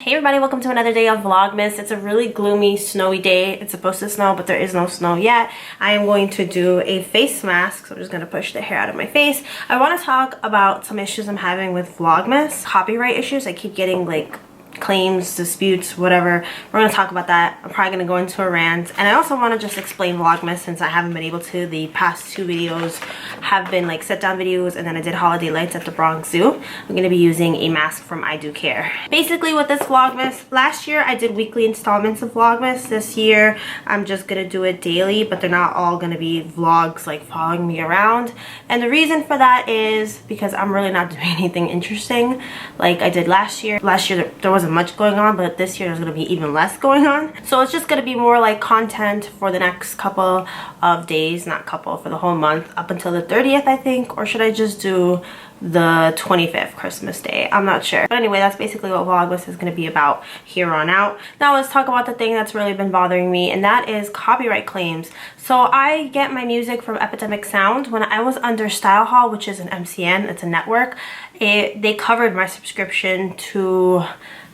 Hey everybody, welcome to another day of Vlogmas. It's a really gloomy, snowy day. It's supposed to snow, but there is no snow yet. I am going to do a face mask, so I'm just going to push the hair out of my face. I want to talk about some issues I'm having with Vlogmas. Copyright issues. I keep getting like claims, disputes, whatever. We're going to talk about that. I'm probably going to go into a rant. And I also want to just explain Vlogmas since I haven't been able to. The past two videos have been like sit down videos, and then I did holiday lights at the Bronx Zoo. I'm going to be using a mask from I Do Care. Basically with this Vlogmas, last year I did weekly installments of Vlogmas. This year I'm just going to do it daily, but they're not all going to be vlogs like following me around. And the reason for that is because I'm really not doing anything interesting like I did last year. Last year there wasn't much going on, but this year there's going to be even less going on. So it's just going to be more like content for the next couple of days, not couple, for the whole month up until the 30th, I think. Or should I just do the 25th, Christmas Day? I'm not sure. But anyway, that's basically what Vlogmas is going to be about here on out. Now let's talk about the thing that's really been bothering me, and that is copyright claims. So I get my music from Epidemicsound. When I was under StyleHaul, which is an MCN, it's a network, they covered my subscription to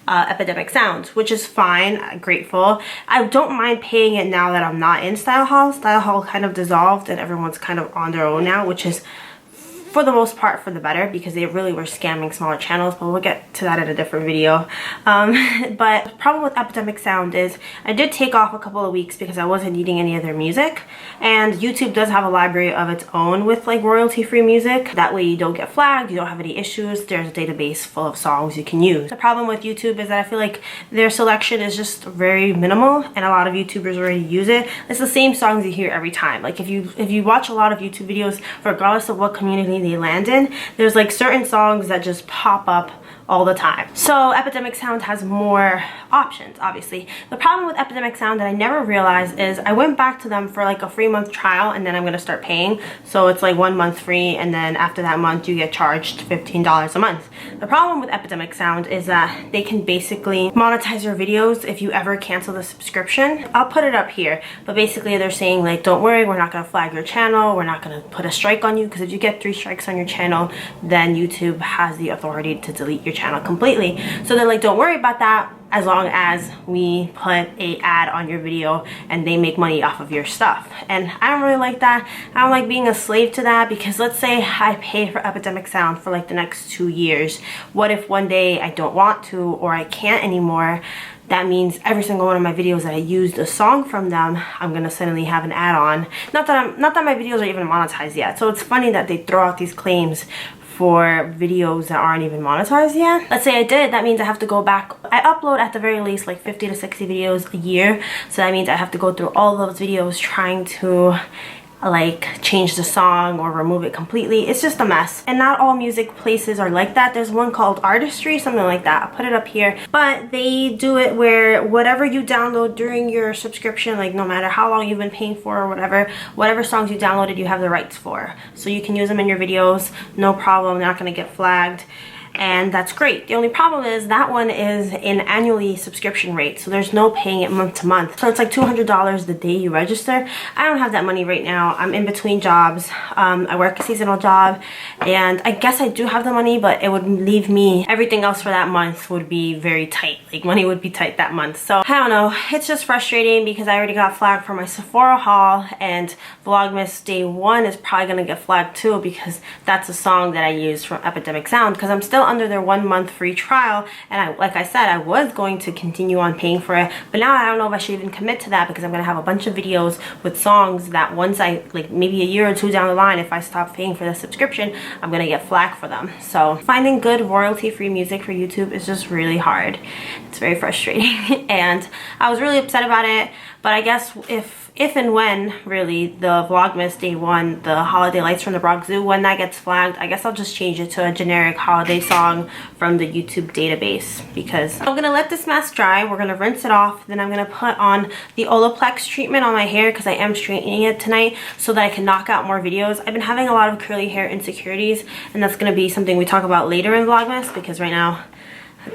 Epidemicsound, which is fine. I'm grateful. I don't mind paying it now that I'm not in StyleHaul. StyleHaul kind of dissolved and everyone's kind of on their own now, which is for the most part for the better, because they really were scamming smaller channels, but we'll get to that in a different video. But the problem with Epidemicsound is I did take off a couple of weeks because I wasn't needing any of their music, and YouTube does have a library of its own with like royalty-free music. That way you don't get flagged, you don't have any issues. There's a database full of songs you can use. The problem with YouTube is that I feel like their selection is just very minimal, and a lot of YouTubers already use it. It's the same songs you hear every time. Like if you watch a lot of YouTube videos, regardless of what community they land in, there's like certain songs that just pop up all the time. So Epidemicsound has more options, obviously. The problem with Epidemicsound that I never realized is I went back to them for like a free month trial, and then I'm gonna start paying. So it's like 1 month free, and then after that month you get charged $15 a month. The problem with Epidemicsound is that they can basically monetize your videos if you ever cancel the subscription. I'll put it up here, but basically they're saying like, don't worry, we're not gonna flag your channel, we're not gonna put a strike on you, because if you get 3 strikes on your channel, then YouTube has the authority to delete your channel completely. So they're like, don't worry about that, as long as we put a ad on your video and they make money off of your stuff. And I don't really like that. I don't like being a slave to that, because let's say I pay for Epidemicsound for like the next 2 years. What if one day I don't want to, or I can't anymore? That means every single one of my videos that I used a song from them, I'm gonna suddenly have an ad on. Not that my videos are even monetized yet. So it's funny that they throw out these claims for videos that aren't even monetized yet. Let's say I did, that means I have to go back. I upload at the very least like 50 to 60 videos a year. So that means I have to go through all those videos trying to like change the song or remove it completely. It's just a mess. And not all music places are like that. There's one called Artistry, something like that. I'll put it up here. But they do it where whatever you download during your subscription, like no matter how long you've been paying for or whatever songs you downloaded, you have the rights for. So you can use them in your videos, no problem. They're not gonna get flagged. And that's great. The only problem is that one is an annually subscription rate, so there's no paying it month to month. So it's like $200 the day you register. I don't have that money right now. I'm in between jobs. I work a seasonal job, and I guess I do have the money, but it would leave me, everything else for that month would be very tight. Like money would be tight that month. So I don't know. It's just frustrating because I already got flagged for my Sephora haul, and Vlogmas Day 1 is probably gonna get flagged too, because that's a song that I used from Epidemicsound, because I'm still under their 1 month free trial, and like I said, I was going to continue on paying for it, but now I don't know if I should even commit to that, because I'm gonna have a bunch of videos with songs that once I, like maybe a year or 2 down the line, if I stop paying for the subscription, I'm gonna get flagged for them. So finding good royalty free music for YouTube is just really hard. It's very frustrating and I was really upset about it. But I guess if and when, really, the Vlogmas Day 1, the holiday lights from the Bronx Zoo, when that gets flagged, I guess I'll just change it to a generic holiday song from the YouTube database, because I'm gonna let this mask dry. We're gonna rinse it off. Then I'm gonna put on the Olaplex treatment on my hair, because I am straightening it tonight so that I can knock out more videos. I've been having a lot of curly hair insecurities, and that's gonna be something we talk about later in Vlogmas, because right now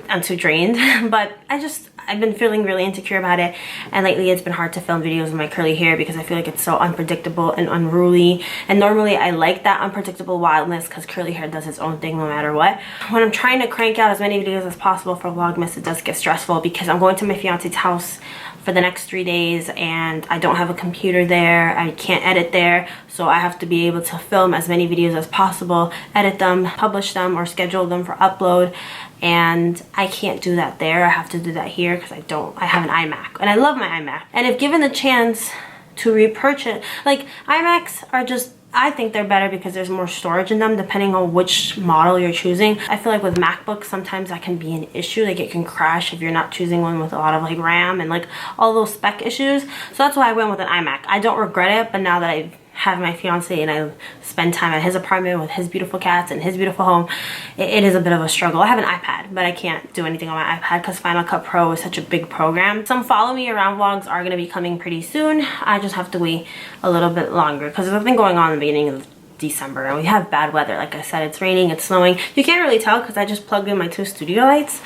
I'm too drained. But I've been feeling really insecure about it, and lately it's been hard to film videos with my curly hair because I feel like it's so unpredictable and unruly. And normally I like that unpredictable wildness because curly hair does its own thing no matter what. When I'm trying to crank out as many videos as possible for Vlogmas, it does get stressful because I'm going to my fiance's house for the next 3 days and I don't have a computer there. I can't edit there, so I have to be able to film as many videos as possible, edit them, publish them, or schedule them for upload. And I can't do that there. I have to do that here because I have an iMac and I love my iMac. And if given the chance to repurchase, like, iMacs are just, I think they're better because there's more storage in them depending on which model you're choosing. I feel like with MacBooks sometimes that can be an issue. Like, it can crash if you're not choosing one with a lot of like RAM and like all those spec issues. So that's why I went with an iMac. I don't regret it, but now that I have my fiance and I spend time at his apartment with his beautiful cats and his beautiful home, it is a bit of a struggle. I have an iPad, but I can't do anything on my iPad because Final Cut Pro is such a big program. Some follow me around vlogs are going to be coming pretty soon. I just have to wait a little bit longer because there's nothing going on in the beginning of December and we have bad weather. Like I said, it's raining, it's snowing. You can't really tell because I just plugged in my 2 studio lights.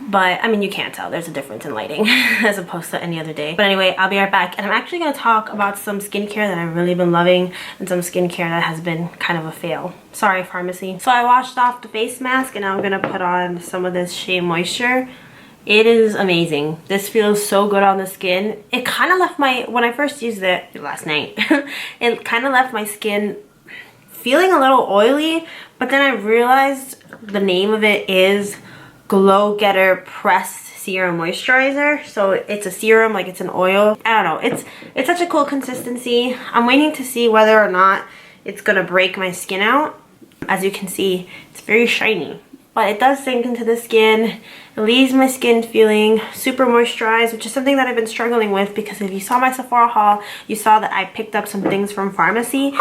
But I mean, you can't tell. There's a difference in lighting as opposed to any other day. But anyway, I'll be right back. And I'm actually going to talk about some skincare that I've really been loving and some skincare that has been kind of a fail. Sorry, pharmacy. So I washed off the face mask and now I'm going to put on some of this Shea Moisture. It is amazing. This feels so good on the skin. It kind of left when I first used it last night, it kind of left my skin feeling a little oily. But then I realized the name of it is Glow Getter Pressed Serum Moisturizer. So it's a serum, like it's an oil. I don't know, it's such a cool consistency. I'm waiting to see whether or not it's gonna break my skin out. As you can see, it's very shiny, but it does sink into the skin. It leaves my skin feeling super moisturized, which is something that I've been struggling with because if you saw my Sephora haul, you saw that I picked up some things from pharmacy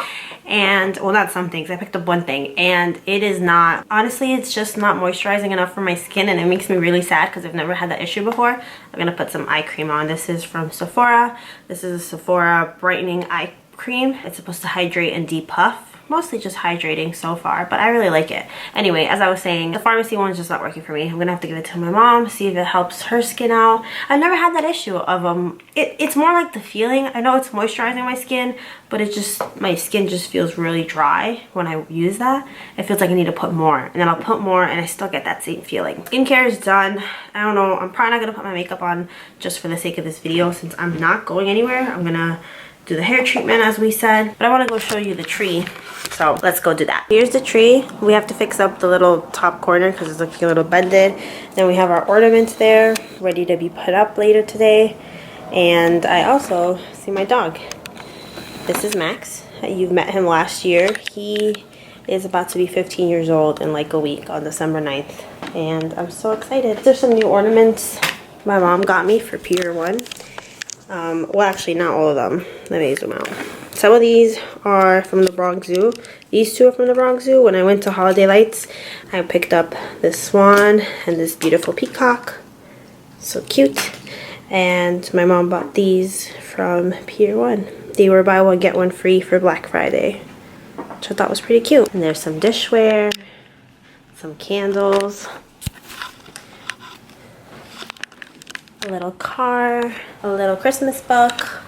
and, well, not some things, I picked up one thing and it is not, honestly, it's just not moisturizing enough for my skin and it makes me really sad because I've never had that issue before. I'm gonna put some eye cream on. This is from Sephora. This is a Sephora Brightening Eye Cream. It's supposed to hydrate and depuff. Mostly just hydrating so far, but I really like it. Anyway, as I was saying, the pharmacy one is just not working for me. I'm gonna have to give it to my mom, see if it helps her skin out. I've never had that issue of it's more like the feeling. I know it's moisturizing my skin, but it's just, my skin just feels really dry when I use that. It feels like I need to put more, and then I'll put more and I still get that same feeling. Skincare is done. I don't know, I'm probably not gonna put my makeup on just for the sake of this video since I'm not going anywhere. I'm gonna do the hair treatment as we said, but I want to go show you the tree, so let's go do that. Here's the tree. We have to fix up the little top corner because it's looking a little bended. Then we have our ornaments there ready to be put up later today, and I also see my dog. This is Max. You've met him last year. He is about to be 15 years old in like a week on December 9th, and I'm so excited. There's some new ornaments my mom got me for Pier 1. Well, actually, not all of them. Let me zoom out. Some of these are from the Bronx Zoo. These two are from the Bronx Zoo. When I went to Holiday Lights, I picked up this swan and this beautiful peacock. So cute. And my mom bought these from Pier 1. They were buy one, get one free for Black Friday, which I thought was pretty cute. And there's some dishware, some candles, a little car, a little Christmas book,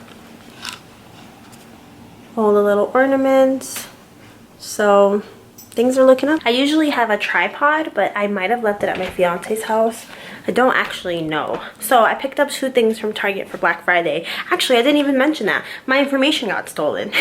all the little ornaments. So things are looking up. I usually have a tripod, but I might have left it at my fiance's house. I don't actually know. So I picked up 2 things from Target for Black Friday. Actually, I didn't even mention that. My information got stolen.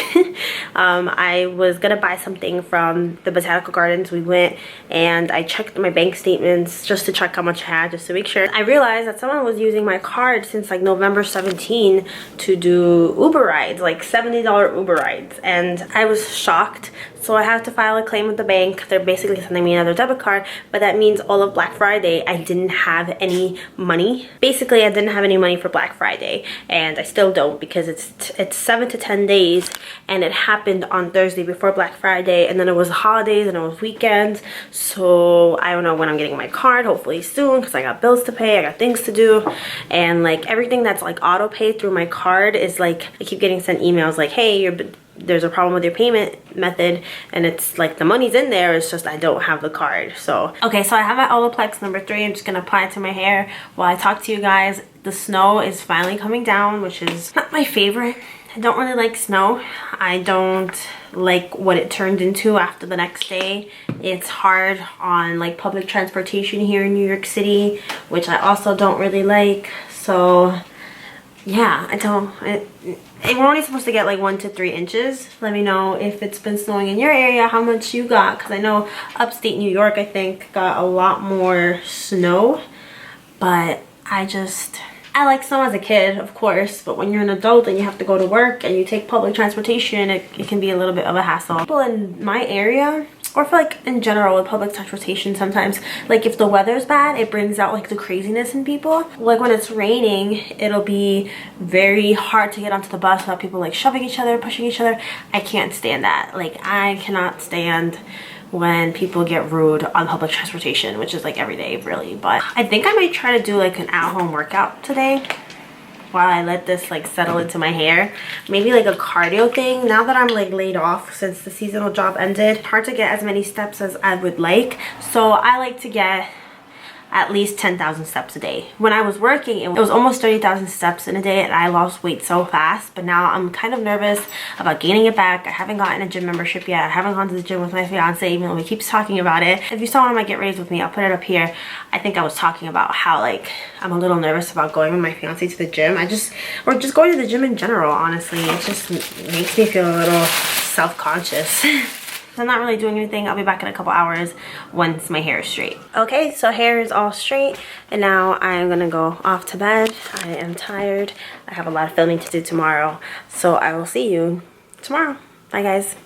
I was gonna buy something from the Botanical Gardens. We went and I checked my bank statements just to check how much I had, just to make sure. I realized that someone was using my card since like November 17 to do Uber rides, like $70 Uber rides. And I was shocked. So I have to file a claim with the bank. They're basically sending me another debit card, but that means all of Black Friday I didn't have any money. Basically, I didn't have any money for Black Friday, and I still don't because it's 7 to 10 days, and it happened on Thursday before Black Friday, and then it was holidays and it was weekends. So I don't know when I'm getting my card. Hopefully soon, because I got bills to pay, I got things to do, and like everything that's like auto pay through my card is like, I keep getting sent emails like, hey, there's a problem with your payment method and it's like the money's in there, it's just I don't have the card. So okay, so I have my Olaplex number 3. I'm just gonna apply it to my hair while I talk to you guys. The snow is finally coming down, which is not my favorite. I don't really like snow. I don't like what it turned into after the next day. It's hard on like public transportation here in New York City, which I also don't really like. So yeah, we're only supposed to get like 1 to 3 inches. Let me know if it's been snowing in your area, how much you got, because I know upstate New York, I think, got a lot more snow. But I like snow as a kid, of course, but when you're an adult and you have to go to work and you take public transportation, it can be a little bit of a hassle. People in my area, or for like in general with public transportation, sometimes like if the weather's bad, it brings out like the craziness in people. Like when it's raining, it'll be very hard to get onto the bus without people like shoving each other, pushing each other. I can't stand that. Like I cannot stand when people get rude on public transportation, which is like every day really. But I think I might try to do like an at-home workout today while I let this like settle into my hair. Maybe like a cardio thing. Now that I'm like laid off since the seasonal job ended, hard to get as many steps as I would like. So I like to get at least 10,000 steps a day. When I was working, it was almost 30,000 steps in a day, and I lost weight so fast. But now I'm kind of nervous about gaining it back. I haven't gotten a gym membership yet. I haven't gone to the gym with my fiance, even though he keeps talking about it. If you saw one of my get ready's with me, I'll put it up here. I think I was talking about how like I'm a little nervous about going with my fiance to the gym. Or just going to the gym in general, honestly. It just makes me feel a little self-conscious. I'm not really doing anything. I'll be back in a couple hours once my hair is straight. Okay, so hair is all straight, and now I'm gonna go off to bed. I am tired. I have a lot of filming to do tomorrow, so I will see you tomorrow. Bye guys.